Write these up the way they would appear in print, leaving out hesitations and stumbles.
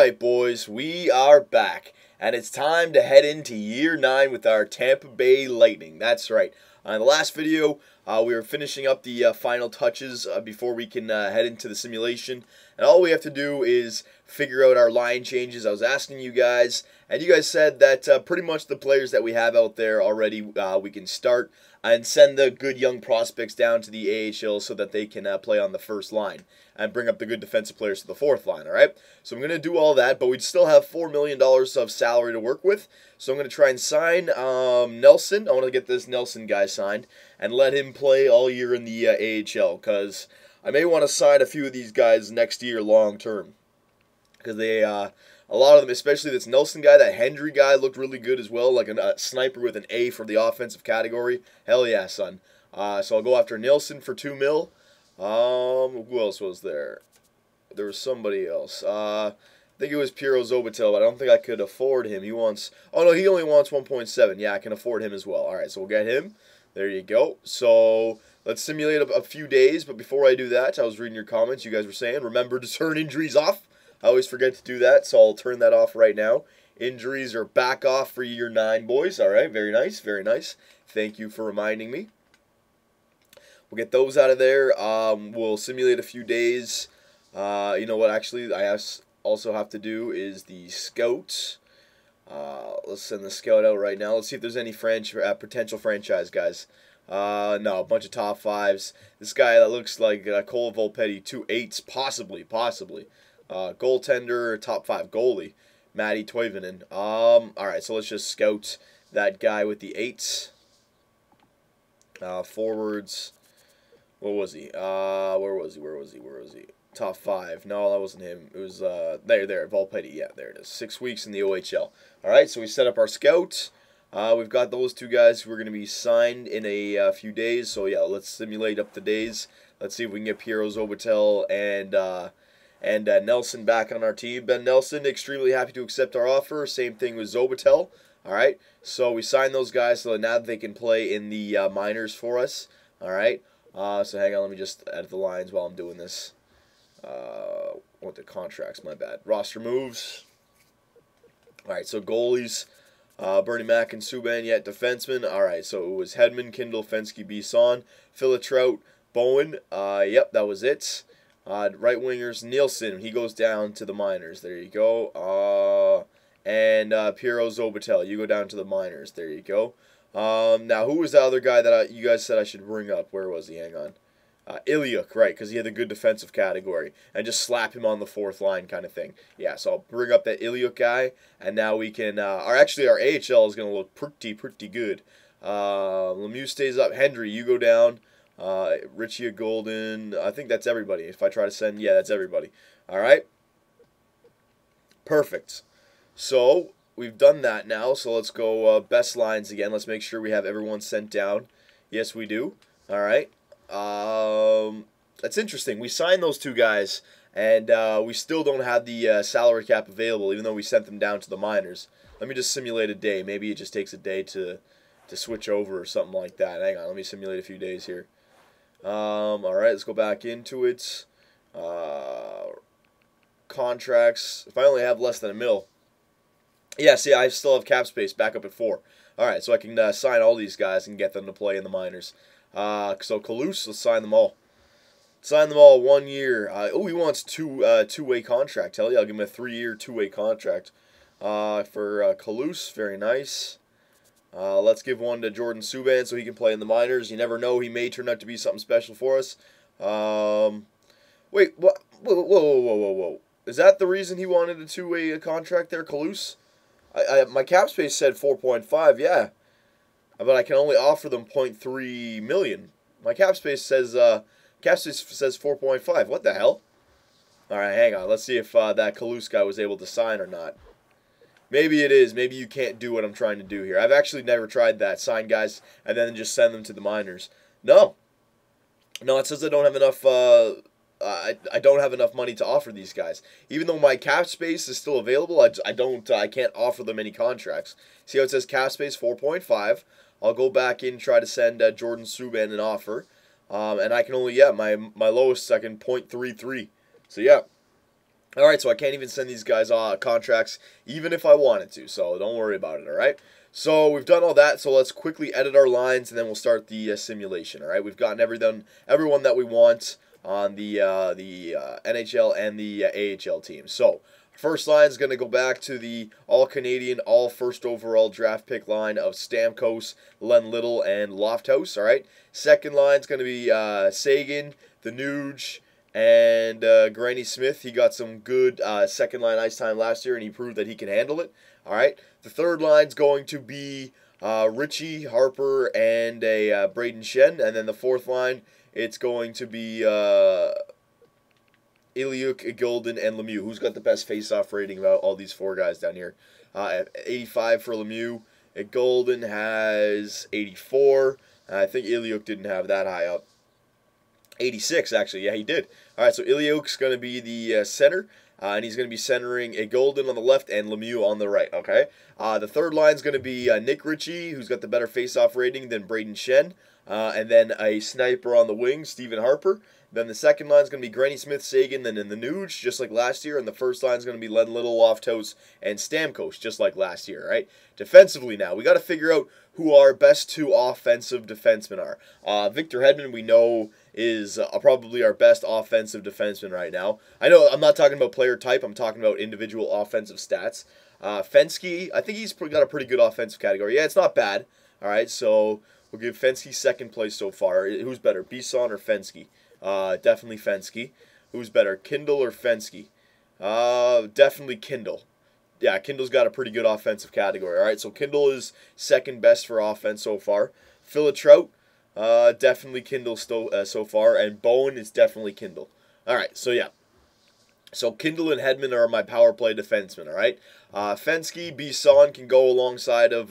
Alright, boys, we are back, and it's time to head into Year 9 with our Tampa Bay Lightning. That's right. In the last video, we were finishing up the final touches before we can head into the simulation, and all we have to do is figure out our line changes. I was asking you guys, and you guys said that pretty much the players that we have out there already, we can start and send the good young prospects down to the AHL so that they can play on the first line and bring up the good defensive players to the fourth line, all right? So I'm going to do all that, but we'd still have $4 million of salary to work with. So I'm going to try and sign Nelson. I want to get this Nelson guy signed and let him play all year in the AHL, because I may want to sign a few of these guys next year long term, because they a lot of them, especially this Nelson guy, that Hendry guy looked really good as well, like a sniper with an A for the offensive category. Hell yeah, son. So I'll go after Nelson for $2 million. Who else was there? There was somebody else. I think it was Piero Zobatel, but I don't think I could afford him. He wants, oh no, he only wants 1.7. Yeah, I can afford him as well. Alright, so we'll get him. There you go. So let's simulate a few days, but before I do that, I was reading your comments. You guys were saying, remember to turn injuries off. I always forget to do that, so I'll turn that off right now. Injuries are back off for Year 9, boys. Alright, very nice, very nice. Thank you for reminding me. We'll get those out of there. We'll simulate a few days. You know what, actually, I also have to do is the scout. Let's send the scout out right now. Let's see if there's any potential franchise guys. No, a bunch of top fives. This guy that looks like Cole Volpetti, 2 8s, possibly. Goaltender, top 5 goalie, Matty Toivonen. Alright, so let's just scout that guy with the 8s. Forwards. What was he? Where was he? Top 5. No, that wasn't him. It was, there, Volpetti. Yeah, there it is. 6 weeks in the OHL. Alright, so we set up our scout. We've got those two guys who are going to be signed in a few days. So, yeah, let's simulate up the days. Let's see if we can get Piero Zobatel and Nelson back on our team. Ben Nelson, extremely happy to accept our offer. Same thing with Zobatel. Alright, so we signed those guys so that now they can play in the minors for us. Alright, so hang on, let me just edit the lines while I'm doing this. What the contracts, my bad. Roster moves. Alright, so goalies, Bernie Mac and Subban, yet defensemen. Alright, so it was Hedman, Kindle, Fensky, Bisson, Filatrout, Bowen. Yep, that was it. Right wingers, Nielsen, he goes down to the minors. There you go. And Piero Zobatel, you go down to the minors. There you go. Now, who was the other guy that you guys said I should bring up? Where was he? Hang on. Ilyuk, right, because he had a good defensive category. And just slap him on the fourth line kind of thing. Yeah, so I'll bring up that Ilyuk guy, and now we can, actually our AHL is going to look pretty good. Lemieux stays up. Hendry, you go down. Richie Golden, I think that's everybody. If I try to send, yeah, that's everybody. Alright? Perfect. So, we've done that now, so let's go best lines again. Let's make sure we have everyone sent down. Yes, we do. Alright. That's interesting. We signed those two guys, and we still don't have the salary cap available, even though we sent them down to the minors. Let me just simulate a day. Maybe it just takes a day to switch over or something like that. Hang on, let me simulate a few days here. Alright, let's go back into it. Contracts. If I only have less than $1 million. Yeah, see, I still have cap space back up at 4. Alright, so I can sign all these guys and get them to play in the minors. So Kalous, let's sign them all. Sign them all 1 year. Oh, he wants two-way contract. Hell yeah, I'll give him a 3-year, 2-way contract. For Kalous, very nice. Let's give one to Jordan Subban so he can play in the minors. You never know, he may turn out to be something special for us. Wait, what? Whoa. Is that the reason he wanted a 2-way contract there, Kalous? My cap space said 4.5, yeah. But I can only offer them 0.3 million. My cap space says 4.5. What the hell? Alright, hang on. Let's see if that Kalous guy was able to sign or not. Maybe it is. Maybe you can't do what I'm trying to do here. I've actually never tried that. Sign guys and then just send them to the minors. No, it says I don't have enough. I don't have enough money to offer these guys. Even though my cap space is still available, I can't offer them any contracts. See how it says cap space 4.5. I'll go back in and try to send Jordan Subban an offer. And I can only, yeah, my lowest I can 0.33. So yeah, Alright, so I can't even send these guys contracts even if I wanted to, so don't worry about it, alright? So we've done all that, so let's quickly edit our lines, and then we'll start the simulation, alright? We've gotten everyone that we want on the NHL and the AHL teams. So, first line is going to go back to the all-Canadian, all-first overall draft pick line of Stamkos, Len Little, and Lofthouse, alright? Second line is going to be Sagan, the Nuge, and Granny Smith. He got some good second line ice time last year, and he proved that he can handle it. All right. The third line's going to be Richie, Harper, and a Braden Shen. And then the fourth line, it's going to be Iliuk, Golden, and Lemieux. Who's got the best face-off rating about all these four guys down here? 85 for Lemieux. Golden has 84. I think Iliuk didn't have that high up. 86, actually. Yeah, he did. All right, so Iliuk's going to be the center, and he's going to be centering a Golden on the left and Lemieux on the right, okay? The third line's going to be Nick Ritchie, who's got the better face-off rating than Braden Shen, and then a sniper on the wing, Stephen Harper. Then the second line's going to be Granny Smith, Sagan, then in the Nuge, just like last year. And the first line's going to be Len Little, Lofthouse, and Stamkos, just like last year, right? Defensively now, we got to figure out who our best two offensive defensemen are. Victor Hedman, we know, is probably our best offensive defenseman right now. I know I'm not talking about player type. I'm talking about individual offensive stats. Fensky, I think he's got a pretty good offensive category. Yeah, it's not bad. All right, so we'll give Fensky second place so far. Who's better, Bisson or Fensky? Definitely Fensky. Who's better, Kindle or Fensky? Definitely Kindle. Yeah, Kindle's got a pretty good offensive category. All right, so Kindle is second best for offense so far. Trout, definitely Kindle so far, and Bowen is definitely Kindle. All right, so yeah. So Kindle and Hedman are my power play defensemen, all right? Fensky, Bisson can go alongside of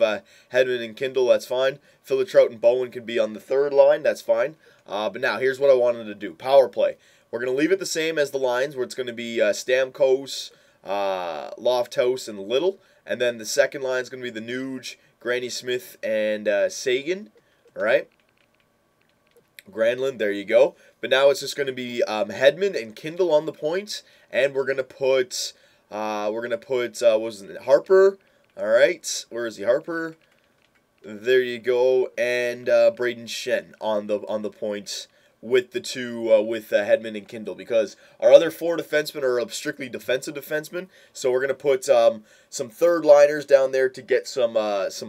Hedman and Kindle, that's fine. Trout and Bowen can be on the third line, that's fine. But now, here's what I wanted to do. Power play. We're going to leave it the same as the lines, where it's going to be Stamkos, Lofthouse, and Little. And then the second line is going to be the Nuge, Granny Smith, and Sagan, all right? Granlund, there you go. But now it's just going to be Hedman and Kindle on the points, and we're going to put what was it, Harper, all right? Where is he, Harper? There you go, and Braden Shen on the points with the two with Hedman and Kindle, because our other four defensemen are strictly defensive defensemen. So we're gonna put some third liners down there to get some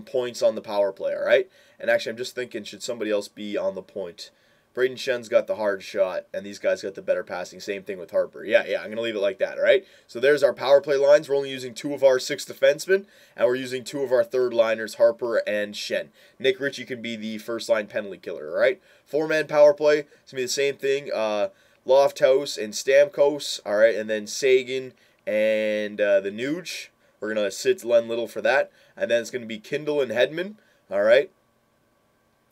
points on the power play. All right, and actually I'm just thinking, should somebody else be on the point? Braden Shen's got the hard shot, and these guys got the better passing. Same thing with Harper. Yeah, I'm going to leave it like that, all right? So there's our power play lines. We're only using two of our six defensemen, and we're using two of our third liners, Harper and Shen. Nick Ritchie can be the first-line penalty killer, all right? Four-man power play. It's going to be the same thing. Lofthouse and Stamkos, all right? And then Sagan and the Nuge. We're going to sit Len Little for that. And then it's going to be Kindle and Hedman, all right?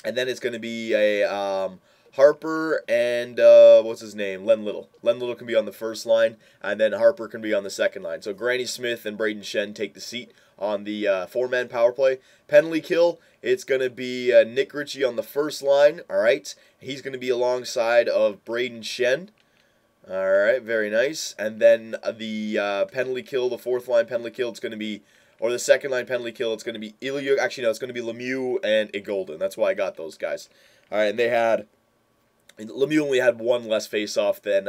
And then it's going to be a Harper and, what's his name? Len Little. Len Little can be on the first line, and then Harper can be on the second line. So Granny Smith and Braden Shen take the seat on the four-man power play. Penalty kill, it's going to be Nick Ritchie on the first line, all right? He's going to be alongside of Braden Shen. All right, very nice. And then the penalty kill, the fourth-line penalty kill, it's going to be, or the second-line penalty kill, it's going to be Iliuk. Actually, no, it's going to be Lemieux and Golden. That's why I got those guys. All right, and they had... Lemieux only had one less face-off than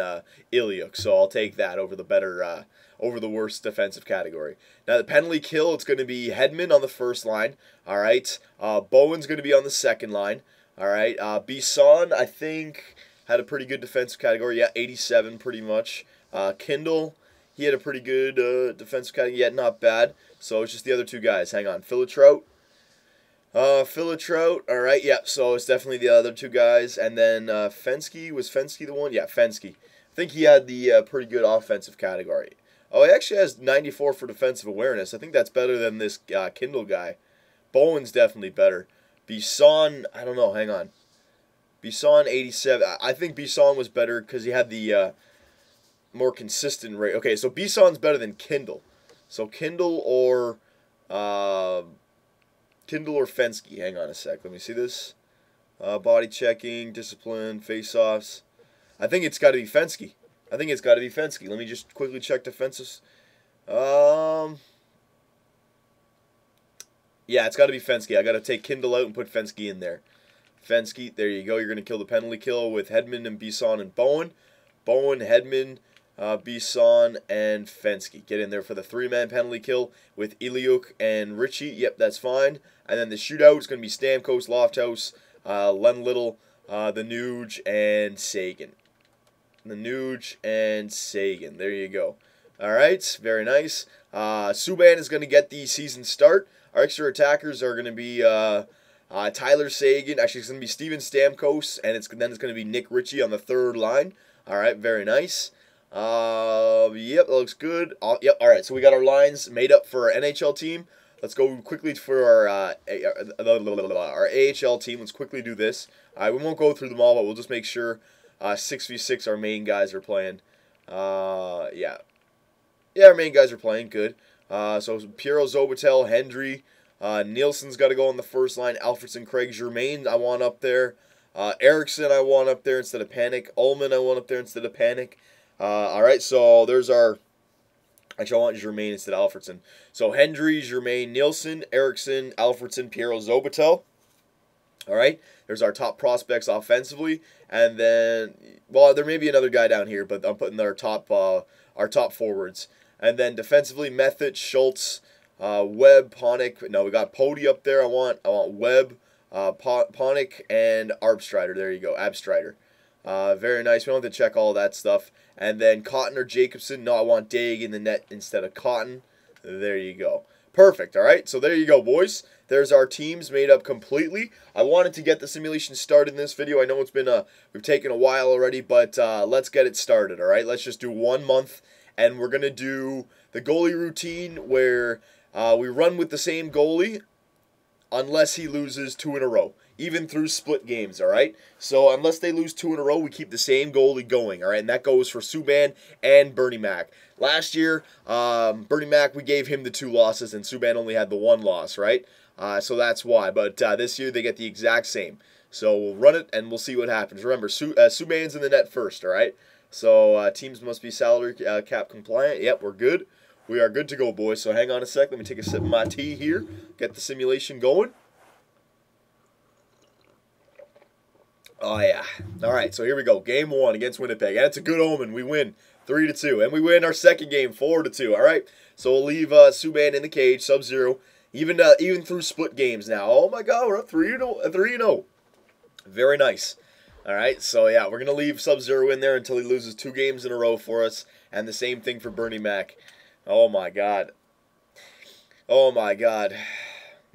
Iliuk, so I'll take that over the over the worst defensive category. Now the penalty kill, it's going to be Hedman on the first line. All right, Bowen's going to be on the second line. All right, Bisson, I think, had a pretty good defensive category. Yeah, 87 pretty much. Kindle, he had a pretty good defensive category. Yeah, not bad. So it's just the other two guys. Hang on, Trout. Trout, all right, yeah, so it's definitely the other two guys. And then Fensky, was Fensky the one? Yeah, Fensky. I think he had the pretty good offensive category. Oh, he actually has 94 for defensive awareness. I think that's better than this Kindle guy. Bowen's definitely better. Bisson, I don't know, hang on. Bisson, 87. I think Bisson was better because he had the more consistent rate. Okay, so Bisson's better than Kindle. So Kindle or Fensky. Hang on a sec. Let me see this. Body checking, discipline, face-offs. I think it's got to be Fensky. I think it's got to be Fensky. Let me just quickly check defenses. Yeah, it's got to be Fensky. I got to take Kindle out and put Fensky in there. Fensky, there you go. You're going to kill the penalty kill with Hedman and Bisson and Bowen. Bowen, Hedman, Bisson, and Fensky. Get in there for the 3-man penalty kill with Iliuk and Ritchie. Yep, that's fine. And then the shootout is going to be Stamkos, Lofthouse, Len Little, the Nuge, and Sagan. The Nuge and Sagan. There you go. All right, very nice. Subban is going to get the season start. Our extra attackers are going to be Tyler Sagan. Actually, it's going to be Steven Stamkos, and then it's going to be Nick Ritchie on the third line. All right, very nice. Yep, that looks good. Yep, all right, so we got our lines made up for our NHL team. Let's go quickly for our AHL team. Let's quickly do this. We won't go through them all, but we'll just make sure 6v6 our main guys are playing. Yeah, our main guys are playing good. So Piero Zobatel, Hendry, Nielsen's got to go on the first line. Alfredson, Craig, Germain I want up there. Erickson I want up there instead of Panic. Ullman I want up there instead of Panic. All right, so there's our... Actually, I want Germain instead of Alfredson. So Hendry, Germain, Nielsen, Erickson, Alfredson, Piero Zobatel. All right, there's our top prospects offensively. And then, well, there may be another guy down here, but I'm putting our top forwards. And then defensively, Method, Schultz, Webb, Ponick. No, we got Pody up there. I want Webb, Ponick, and Arbstrider. There you go, Abstrider. Very nice. We don't have to check all that stuff. And then Cotton or Jacobson. No, I want Daig in the net instead of Cotton. There you go. Perfect. All right. So there you go, boys. There's our teams made up completely. I wanted to get the simulation started in this video. I know it's been we've taken a while already, but let's get it started. All right. Let's just do 1 month, and we're gonna do the goalie routine where we run with the same goalie unless he loses 2 in a row, even through split games, all right? So unless they lose 2 in a row, we keep the same goalie going, all right? And that goes for Subban and Bernie Mac. Last year, Bernie Mac, we gave him the 2 losses, and Subban only had the 1 loss, right? So that's why. But this year, they get the exact same. So we'll run it, and we'll see what happens. Remember, Subban's in the net first, all right? So teams must be salary cap compliant. Yep, we're good. We are good to go, boys. So hang on a sec. Let me take a sip of my tea here. Get the simulation going. Oh, yeah. All right, so here we go. Game 1 against Winnipeg. And it's a good omen. We win 3-2. And we win our second game 4-2. All right, so we'll leave Subban in the cage, Sub-0, even through split games now. Oh, my God, we're up 3-0. Very nice. All right, so, yeah, we're going to leave Sub-0 in there until he loses 2 games in a row for us. And the same thing for Bernie Mac. Oh, my God. Oh, my God.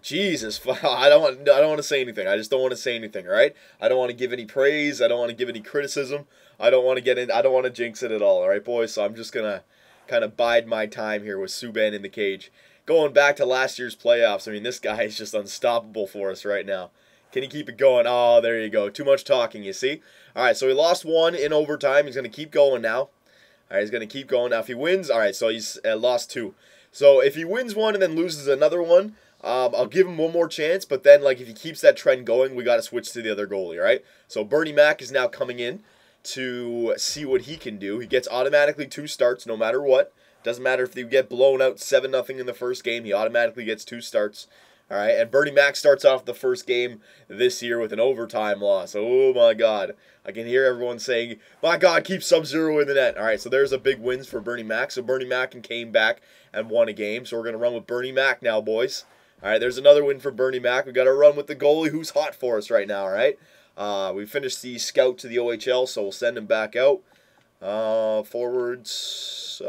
Jesus, I don't want to say anything. I just don't want to say anything, all right? I don't want to give any praise. I don't want to give any criticism. I don't want to jinx it at all, all right, boys? So I'm just going to kind of bide my time here with Subban in the cage. Going back to last year's playoffs, I mean, this guy is just unstoppable for us right now. Can he keep it going? Oh, there you go. Too much talking, you see? All right, so he lost 1 in overtime. He's going to keep going now. All right, he's going to keep going. Now, if he wins, all right, so he's lost 2. So if he wins 1 and then loses another one, I'll give him 1 more chance. But then, like, if he keeps that trend going, we got to switch to the other goalie, all right? So Bernie Mac is now coming in to see what he can do. He gets automatically 2 starts no matter what. Doesn't matter if they get blown out 7-0 in the first game. He automatically gets 2 starts. All right, and Bernie Mac starts off the first game this year with an overtime loss. Oh, my God. I can hear everyone saying, my God, keep Sub-0 in the net. All right, so there's a big wins for Bernie Mac. So Bernie Mac came back and won a game. So we're going to run with Bernie Mac now, boys. All right, there's another win for Bernie Mac. We got to run with the goalie who's hot for us right now, all right? We finished the scout to the OHL, so we'll send him back out. Forwards.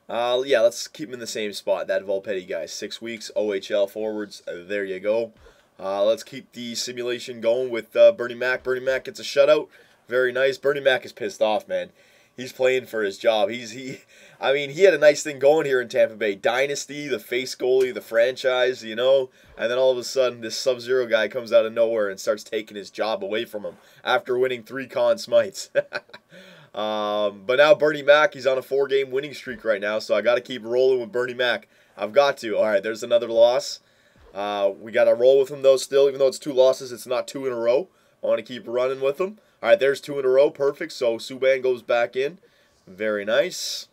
Yeah, let's keep him in the same spot. That Volpetti guy, 6 weeks, OHL forwards. There you go. Let's keep the simulation going with Bernie Mac. Bernie Mac gets a shutout. Very nice. Bernie Mac is pissed off, man. He's playing for his job. I mean, he had a nice thing going here in Tampa Bay. Dynasty, the face goalie, the franchise, you know. And then all of a sudden, this Sub-0 guy comes out of nowhere and starts taking his job away from him after winning 3 Conn Smites. But now Bernie Mac, he's on a 4-game winning streak right now, so I got to keep rolling with Bernie Mac. I've got to. All right, there's another loss. We got to roll with him, though, still. Even though it's 2 losses, it's not 2 in a row. I want to keep running with him. All right, there's 2 in a row. Perfect. So Subban goes back in. Very nice.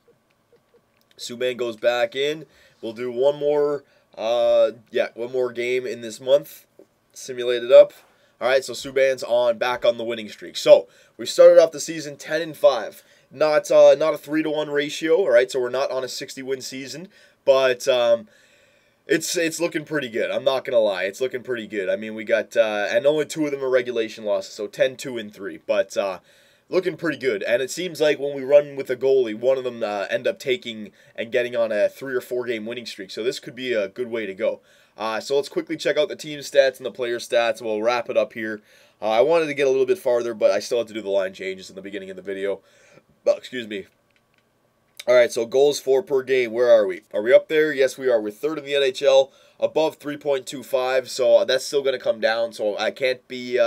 Subban goes back in. We'll do one more, one more game in this month. Simulate it up. All right, so Subban's back on the winning streak. So we started off the season 10-5. Not a 3-to-1 ratio. All right, so we're not on a 60-win season, but it's looking pretty good. I'm not gonna lie, it's looking pretty good. I mean, we got and only 2 of them are regulation losses, so 10-2-3. But looking pretty good. And it seems like when we run with a goalie, one of them end up taking and getting on a 3 or 4 game winning streak. So this could be a good way to go. So let's quickly check out the team stats and the player stats. We'll wrap it up here. I wanted to get a little bit farther, but I still have to do the line changes in the beginning of the video. Excuse me. All right, so goals for per game. Where are we? Are we up there? Yes, we are. We're 3rd in the NHL, above 3.25. So that's still going to come down. So I can't be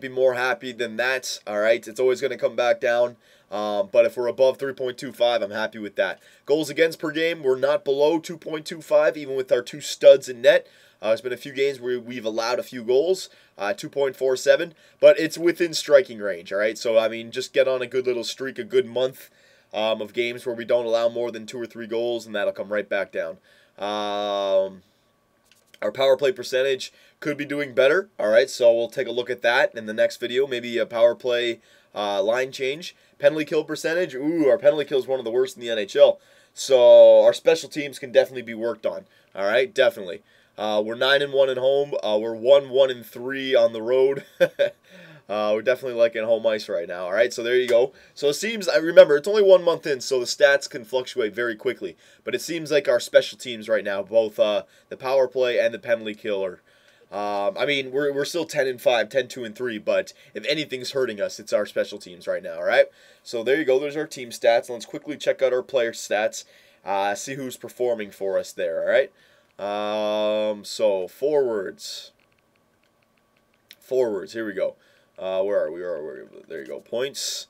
more happy than that. All right, it's always going to come back down. But if we're above 3.25, I'm happy with that. Goals against per game, we're not below 2.25, even with our 2 studs in net. There's been a few games where we've allowed a few goals, 2.47, but it's within striking range, all right? So, I mean, just get on a good little streak, a good month of games where we don't allow more than 2 or 3 goals, and that'll come right back down. Our power play percentage could be doing better, all right? So we'll take a look at that in the next video, maybe a power play line change. Penalty kill percentage, our penalty kill is one of the worst in the NHL. So our special teams can definitely be worked on, all right? Definitely. We're 9-1 at home. We're 1-1-3 on the road. We're definitely liking home ice right now. All right, so there you go. So it seems, I remember, it's only 1 month in, so the stats can fluctuate very quickly. But it seems like our special teams right now, both the power play and the penalty kill are, I mean, we're still 10-5, 10-2-3, but if anything's hurting us, it's our special teams right now. All right, so there you go. There's our team stats. Let's quickly check out our player stats. See who's performing for us there. All right. So forwards, here we go. Where are we? There you go. Points.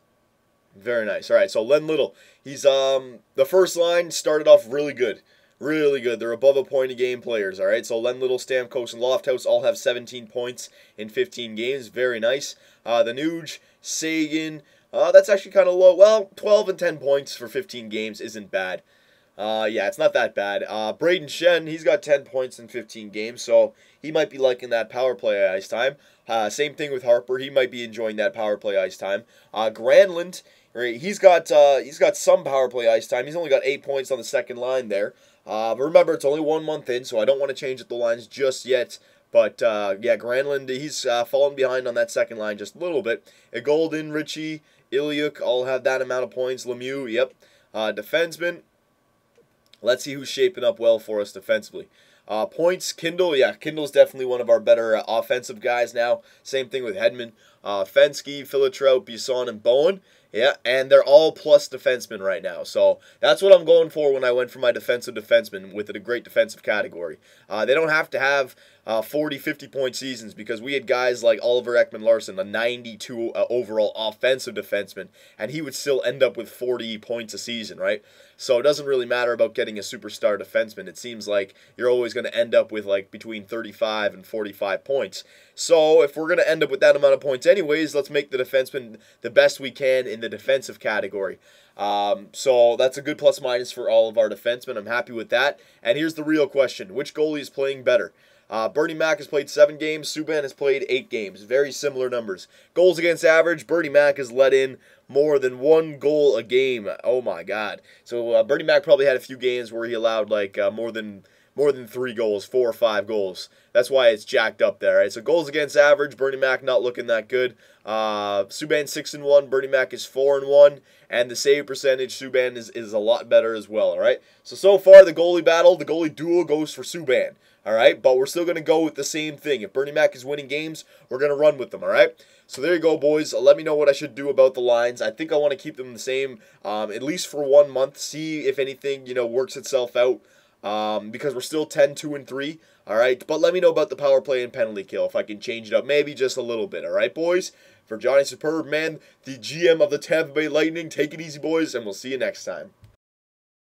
Very nice. All right. So Len Little, he's the first line started off really good. Really good. They're above a point a game players. All right. So Len Little, Stamkos, and Lofthouse all have 17 points in 15 games. Very nice. The Nuge, Sagan, that's actually kind of low. Well, 12 and 10 points for 15 games isn't bad. Yeah, it's not that bad. Braden Shen, he's got 10 points in 15 games, so he might be liking that power play ice time. Same thing with Harper. He might be enjoying that power play ice time. Granlund, right, he's got some power play ice time. He's only got 8 points on the second line there. But remember, it's only 1 month in, so I don't want to change up the lines just yet. But, yeah, Granlund, he's fallen behind on that second line just a little bit. Golden, Ritchie, Iliuk all have that amount of points. Lemieux, yep. Defenseman. Let's see who's shaping up well for us defensively. Points, Kindle. Yeah, Kindle's definitely one of our better offensive guys now. Same thing with Hedman. Fensky, Filatrout, Bisson, and Bowen. Yeah, and they're all plus defensemen right now. So that's what I'm going for when I went for my defensive defenseman with a great defensive category. They don't have to have 40, 50-point seasons because we had guys like Oliver Ekman-Larsson, a 92 overall offensive defenseman, and he would still end up with 40 points a season, right? So it doesn't really matter about getting a superstar defenseman. It seems like you're always going to end up with like between 35 and 45 points. So if we're going to end up with that amount of points anyways, let's make the defenseman the best we can in the defensive category. So that's a good plus-minus for all of our defensemen. I'm happy with that. And here's the real question. Which goalie is playing better? Bernie Mac has played 7 games. Subban has played 8 games. Very similar numbers. Goals against average, Bernie Mac has let in more than 1 goal a game. Oh, my God. So Bernie Mac probably had a few games where he allowed like more than 3 goals, 4 or 5 goals. That's why it's jacked up there. Right? So goals against average, Bernie Mac not looking that good. Subban 6-1, Bernie Mac is 4-1, and the save percentage, Subban is a lot better as well. All right. So far the goalie battle, the goalie duel goes for Subban. All right, but we're still going to go with the same thing. If Bernie Mac is winning games, we're going to run with them, all right? So there you go, boys. Let me know what I should do about the lines. I think I want to keep them the same, at least for 1 month. See if anything, works itself out, because we're still 10-2-3, all right? But let me know about the power play and penalty kill, if I can change it up maybe just a little bit, all right, boys? For Johnny Superb, man, the GM of the Tampa Bay Lightning, take it easy, boys, and we'll see you next time.